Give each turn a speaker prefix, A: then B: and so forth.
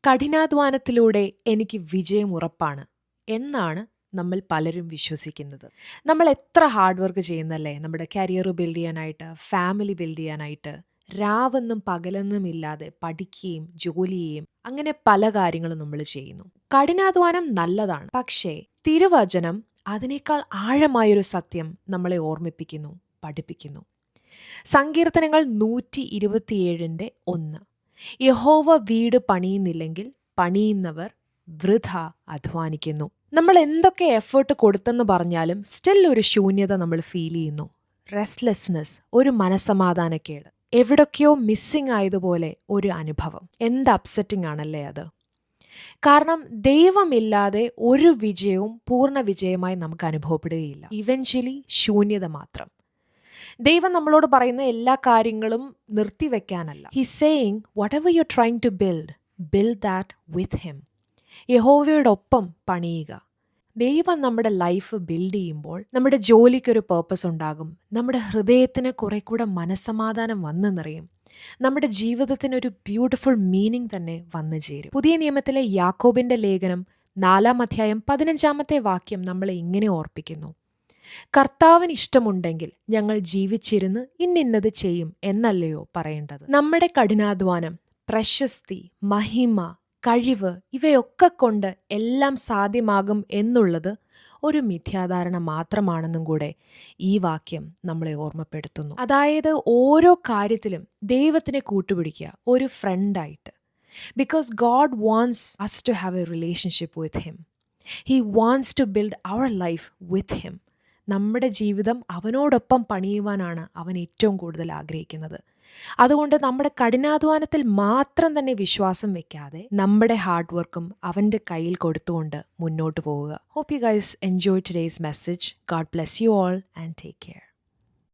A: കഠിനാധ്വാനത്തിലൂടെ എനിക്ക് വിജയം ഉറപ്പാണ് എന്നാണ് നമ്മൾ പലരും വിശ്വസിക്കുന്നത്. നമ്മൾ എത്ര ഹാർഡ് വർക്ക് ചെയ്യുന്നല്ലേ നമ്മുടെ കരിയർ ബിൽഡ് ചെയ്യാനായിട്ട്, ഫാമിലി ബിൽഡ് ചെയ്യാനായിട്ട്. രാവെന്നും പകലെന്നും ഇല്ലാതെ പഠിക്കുകയും ജോലി ചെയ്യുകയും അങ്ങനെ പല കാര്യങ്ങളും നമ്മൾ ചെയ്യുന്നു. കഠിനാധ്വാനം നല്ലതാണ്, പക്ഷേ തിരുവചനം അതിനേക്കാൾ ആഴമായൊരു സത്യം നമ്മളെ ഓർമ്മിപ്പിക്കുന്നു, പഠിപ്പിക്കുന്നു. സങ്കീർത്തനങ്ങൾ 127:1. യഹോവ വീട് പണിയുന്നില്ലെങ്കിൽ പണിയുന്നവർ വൃഥ അധ്വാനിക്കുന്നു. നമ്മൾ എന്തൊക്കെ എഫേർട്ട് കൊടുത്തെന്ന് പറഞ്ഞാലും സ്റ്റിൽ ഒരു ശൂന്യത നമ്മൾ ഫീൽ ചെയ്യുന്നു. റെസ്റ്റ്ലെസ്നെസ്, ഒരു മനസ്സമാധാനക്കേട്, എവിടൊക്കെയോ മിസ്സിംഗ് ആയതുപോലെ ഒരു അനുഭവം. എന്ത് അപ്സെറ്റിംഗ് ആണല്ലേ അത്. കാരണം ദൈവമില്ലാതെ ഒരു വിജയവും പൂർണ്ണ വിജയമായി നമുക്ക് അനുഭവപ്പെടുകയില്ല. ഇവൻച്വലി ശൂന്യത മാത്രം. ദൈവം നമ്മളോട് പറയുന്ന എല്ലാ കാര്യങ്ങളും നിർത്തിവെക്കാനല്ല. He saying whatever you trying to build that with him. യഹോവയോടൊപ്പം പണിയുക. ദൈവം നമ്മുടെ ലൈഫ് ബിൽഡ് ചെയ്യുമ്പോൾ നമ്മുടെ ജോലിക്കൊരു പേർപ്പസ് ഉണ്ടാകും. നമ്മുടെ ഹൃദയത്തിന് കുറെ കൂടെ മനസ്സമാധാനം വന്നു നിറയും. നമ്മുടെ ജീവിതത്തിനൊരു ബ്യൂട്ടിഫുൾ മീനിങ് തന്നെ വന്നു ചേരും. പുതിയ നിയമത്തിലെ യാക്കോബിന്റെ ലേഖനം 4:15 നമ്മളെ ഇങ്ങനെ ഓർപ്പിക്കുന്നു: കർത്താവിന് ഇഷ്ടമുണ്ടെങ്കിൽ ഞങ്ങൾ ജീവിച്ചിരുന്ന് ഇന്നത് ചെയ്യും എന്നല്ലയോ പറയേണ്ടത്. നമ്മുടെ കഠിനാധ്വാനം, പ്രശസ്തി, മഹിമ, കഴിവ് ഇവയൊക്കെ കൊണ്ട് എല്ലാം സാധ്യമാകും എന്നുള്ളത് ഒരു മിഥ്യാധാരണ മാത്രമാണെന്നും കൂടെ ഈ വാക്യം നമ്മളെ ഓർമ്മപ്പെടുത്തുന്നു. അതായത് ഓരോ കാര്യത്തിലും ദൈവത്തിനെ കൂട്ടുപിടിക്കുക, ഒരു ഫ്രണ്ടായിട്ട്. Because God wants us to have a relationship with him. He wants to build our life with him. നമ്മുടെ ജീവിതം അവനോടൊപ്പം പണിയുവാനാണ് അവൻ ഏറ്റവും കൂടുതൽ ആഗ്രഹിക്കുന്നത്. അതുകൊണ്ട് നമ്മുടെ കഠിനാധ്വാനത്തിൽ മാത്രം തന്നെ വിശ്വാസം വെക്കാതെ നമ്മുടെ ഹാർഡ് വർക്കും അവൻ്റെ കയ്യിൽ കൊടുത്തുകൊണ്ട് മുന്നോട്ട് പോവുക. Hope you guys enjoy today's message. God bless you all and take care.